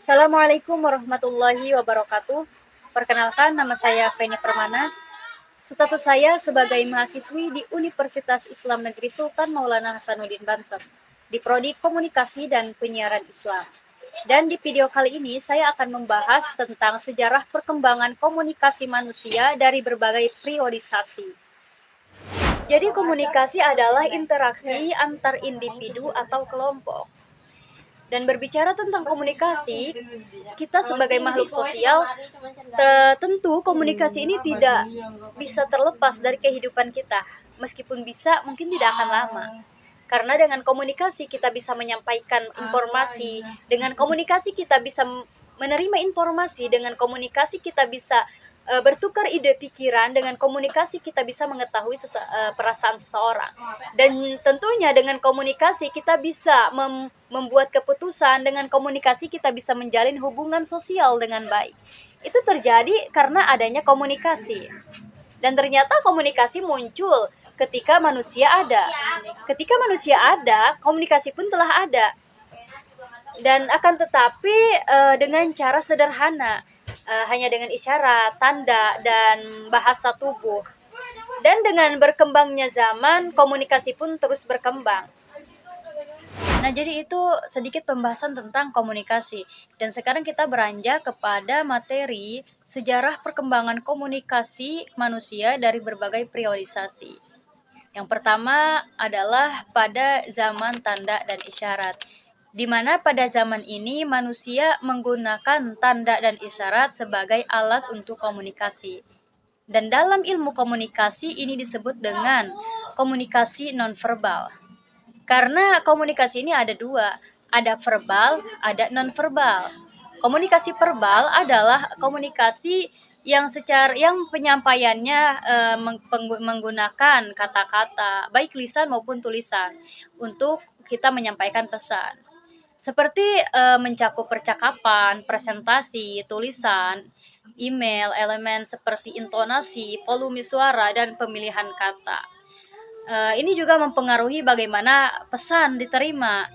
Assalamualaikum warahmatullahi wabarakatuh. Perkenalkan, nama saya Feni Permana. Status saya sebagai mahasiswi di Universitas Islam Negeri Sultan Maulana Hasanuddin Banten di Prodi Komunikasi dan Penyiaran Islam. Dan di video kali ini saya akan membahas tentang sejarah perkembangan komunikasi manusia dari berbagai periodisasi. Jadi komunikasi adalah interaksi antar individu atau kelompok. Dan berbicara tentang komunikasi, kita sebagai makhluk sosial, tentu komunikasi ini tidak bisa terlepas dari kehidupan kita. Meskipun bisa, mungkin tidak akan lama. Karena dengan komunikasi kita bisa menyampaikan informasi, dengan komunikasi kita bisa menerima informasi, dengan komunikasi kita bisa bertukar ide pikiran, dengan komunikasi kita bisa mengetahui perasaan seseorang. Dan tentunya dengan komunikasi kita bisa membuat keputusan, dengan komunikasi kita bisa menjalin hubungan sosial dengan baik. Itu terjadi karena adanya komunikasi. Dan ternyata komunikasi muncul ketika manusia ada. Ketika manusia ada, komunikasi pun telah ada. Dan akan tetapi dengan cara sederhana, hanya dengan isyarat, tanda, dan bahasa tubuh. Dan dengan berkembangnya zaman, komunikasi pun terus berkembang. Nah, jadi itu sedikit pembahasan tentang komunikasi. Dan sekarang kita beranjak kepada materi sejarah perkembangan komunikasi manusia dari berbagai periodisasi. Yang pertama adalah pada zaman tanda dan isyarat, di mana pada zaman ini manusia menggunakan tanda dan isyarat sebagai alat untuk komunikasi. Dan dalam ilmu komunikasi ini disebut dengan komunikasi nonverbal. Karena komunikasi ini ada dua, ada verbal, ada nonverbal. Komunikasi verbal adalah komunikasi yang penyampaiannya menggunakan kata-kata, baik lisan maupun tulisan, untuk kita menyampaikan pesan. Seperti mencakup percakapan, presentasi, tulisan, email, elemen seperti intonasi, volume suara, dan pemilihan kata. Ini juga mempengaruhi bagaimana pesan diterima.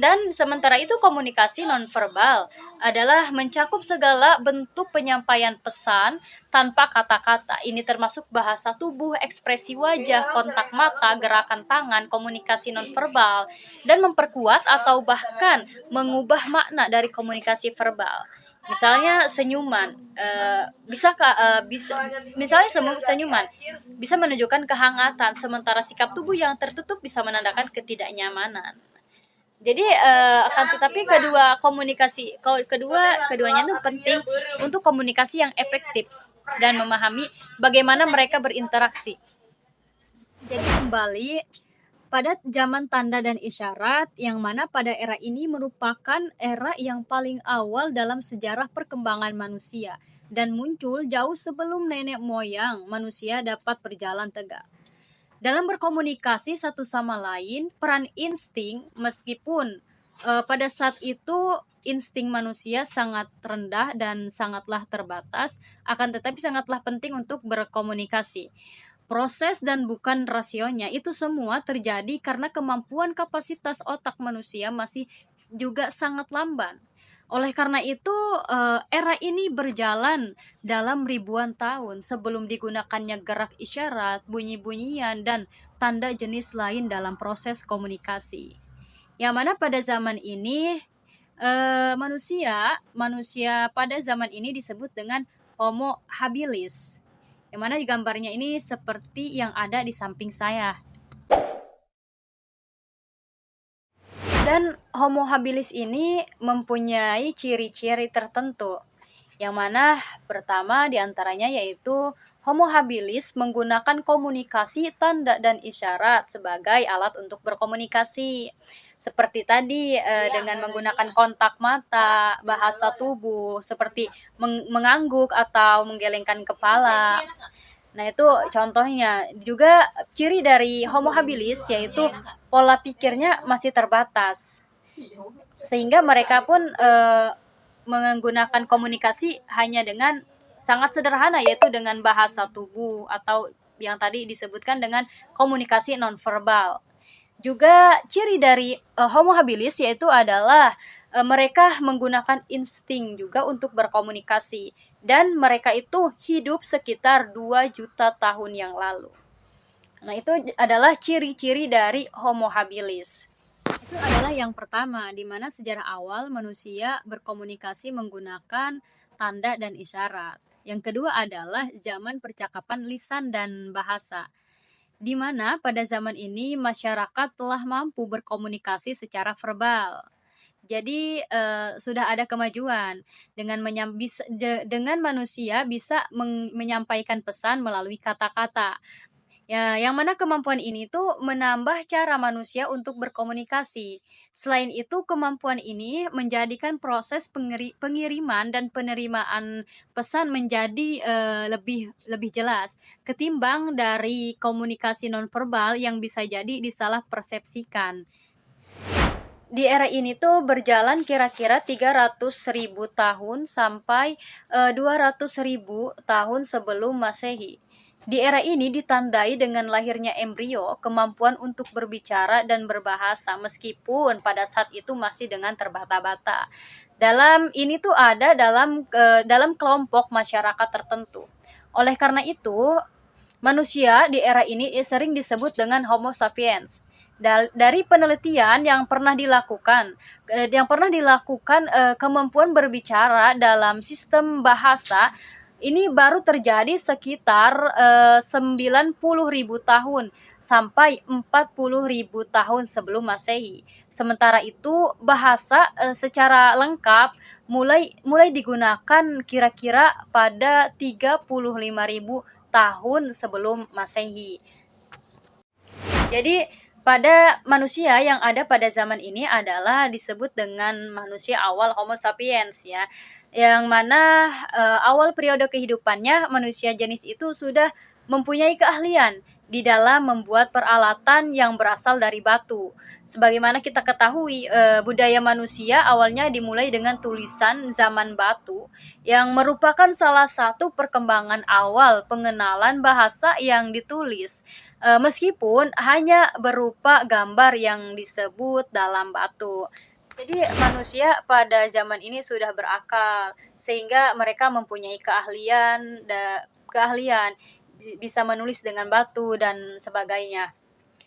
Dan sementara itu komunikasi nonverbal adalah mencakup segala bentuk penyampaian pesan tanpa kata-kata. Ini termasuk bahasa tubuh, ekspresi wajah, kontak mata, gerakan tangan, komunikasi nonverbal, dan memperkuat atau bahkan mengubah makna dari komunikasi verbal. Misalnya senyuman, misalnya senyuman bisa menunjukkan kehangatan, sementara sikap tubuh yang tertutup bisa menandakan ketidaknyamanan. Jadi akan tetapi keduanya itu penting untuk komunikasi yang efektif dan memahami bagaimana mereka berinteraksi. Jadi kembali pada zaman tanda dan isyarat, yang mana pada era ini merupakan era yang paling awal dalam sejarah perkembangan manusia dan muncul jauh sebelum nenek moyang manusia dapat berjalan tegak. Dalam berkomunikasi satu sama lain, peran insting, meskipun pada saat itu insting manusia sangat rendah dan sangatlah terbatas, akan tetapi sangatlah penting untuk berkomunikasi. Proses dan bukan rasionya, itu semua terjadi karena kemampuan kapasitas otak manusia masih juga sangat lamban. Oleh karena itu, era ini berjalan dalam ribuan tahun sebelum digunakannya gerak isyarat, bunyi-bunyian, dan tanda jenis lain dalam proses komunikasi. Yang mana pada zaman ini, manusia pada zaman ini disebut dengan Homo habilis. Yang mana di gambarnya ini seperti yang ada di samping saya. Dan Homo habilis ini mempunyai ciri-ciri tertentu, yang mana pertama diantaranya yaitu Homo habilis menggunakan komunikasi tanda dan isyarat sebagai alat untuk berkomunikasi. Seperti tadi dengan menggunakan kontak mata, bahasa tubuh seperti mengangguk atau menggelengkan kepala. Nah, itu contohnya. Juga ciri dari Homo habilis yaitu pola pikirnya masih terbatas. Sehingga mereka pun menggunakan komunikasi hanya dengan sangat sederhana, yaitu dengan bahasa tubuh atau yang tadi disebutkan dengan komunikasi nonverbal. Juga ciri dari Homo habilis yaitu adalah mereka menggunakan insting juga untuk berkomunikasi, dan mereka itu hidup sekitar 2 juta tahun yang lalu. Nah, itu adalah ciri-ciri dari Homo habilis. Itu adalah yang pertama, di mana sejarah awal manusia berkomunikasi menggunakan tanda dan isyarat. Yang kedua adalah zaman percakapan lisan dan bahasa, di mana pada zaman ini masyarakat telah mampu berkomunikasi secara verbal. Jadi sudah ada kemajuan dengan dengan manusia bisa menyampaikan pesan melalui kata-kata. Ya, yang mana kemampuan ini tuh menambah cara manusia untuk berkomunikasi. Selain itu, kemampuan ini menjadikan proses pengiriman dan penerimaan pesan menjadi lebih jelas ketimbang dari komunikasi nonverbal yang bisa jadi disalah persepsikan. Di era ini tuh berjalan kira-kira 300.000 tahun sampai 200.000 tahun sebelum Masehi. Di era ini ditandai dengan lahirnya embrio, kemampuan untuk berbicara dan berbahasa, meskipun pada saat itu masih dengan terbata-bata. Dalam ini tuh ada dalam kelompok masyarakat tertentu. Oleh karena itu, manusia di era ini sering disebut dengan Homo sapiens. Dari penelitian yang pernah dilakukan, kemampuan berbicara dalam sistem bahasa ini baru terjadi sekitar 90.000 tahun sampai 40.000 tahun sebelum Masehi. Sementara itu bahasa secara lengkap mulai digunakan kira-kira pada 35.000 tahun sebelum Masehi. Jadi pada manusia yang ada pada zaman ini adalah disebut dengan manusia awal, Homo sapiens ya. Yang mana awal periode kehidupannya manusia jenis itu sudah mempunyai keahlian di dalam membuat peralatan yang berasal dari batu. Sebagaimana kita ketahui, budaya manusia awalnya dimulai dengan tulisan zaman batu yang merupakan salah satu perkembangan awal pengenalan bahasa yang ditulis, meskipun hanya berupa gambar yang disebut dalam batu. Jadi manusia pada zaman ini sudah berakal sehingga mereka mempunyai keahlian bisa menulis dengan batu dan sebagainya.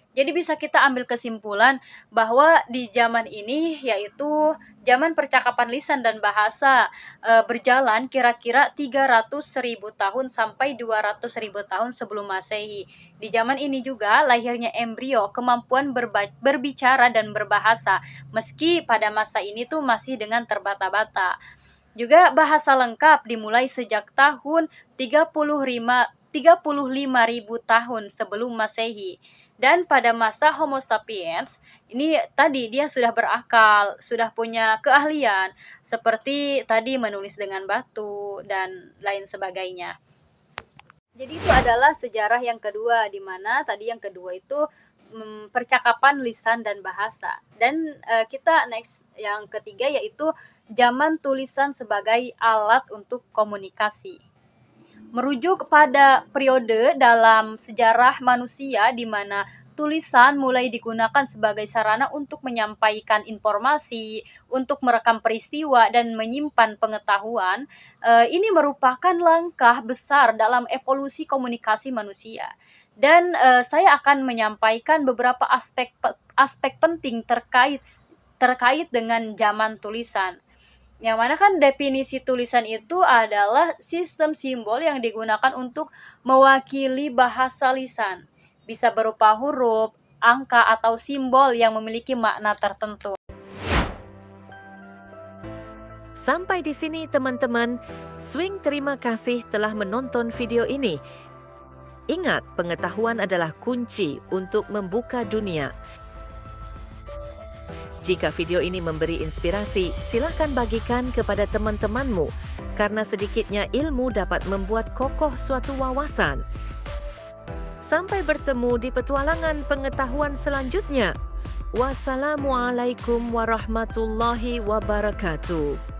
Jadi bisa kita ambil kesimpulan bahwa di zaman ini, yaitu zaman percakapan lisan dan bahasa, berjalan kira-kira 300.000 tahun sampai 200.000 tahun sebelum Masehi. Di zaman ini juga lahirnya embrio, kemampuan berbicara dan berbahasa, meski pada masa ini tuh masih dengan terbata-bata. Juga bahasa lengkap dimulai sejak tahun 35.000 tahun sebelum Masehi. Dan pada masa Homo sapiens, ini tadi dia sudah berakal, sudah punya keahlian, seperti tadi menulis dengan batu dan lain sebagainya. Jadi itu adalah sejarah yang kedua, di mana tadi yang kedua itu percakapan lisan dan bahasa. Dan kita next yang ketiga yaitu zaman tulisan sebagai alat untuk komunikasi. Merujuk pada periode dalam sejarah manusia di mana tulisan mulai digunakan sebagai sarana untuk menyampaikan informasi, untuk merekam peristiwa dan menyimpan pengetahuan. Ini merupakan langkah besar dalam evolusi komunikasi manusia. Dan saya akan menyampaikan beberapa aspek penting terkait dengan zaman tulisan. Yang mana kan definisi tulisan itu adalah sistem simbol yang digunakan untuk mewakili bahasa lisan. Bisa berupa huruf, angka, atau simbol yang memiliki makna tertentu. Sampai di sini teman-teman, Swing terima kasih telah menonton video ini. Ingat, pengetahuan adalah kunci untuk membuka dunia. Jika video ini memberi inspirasi, silakan bagikan kepada teman-temanmu karena sedikitnya ilmu dapat membuat kokoh suatu wawasan. Sampai bertemu di petualangan pengetahuan selanjutnya. Wassalamualaikum warahmatullahi wabarakatuh.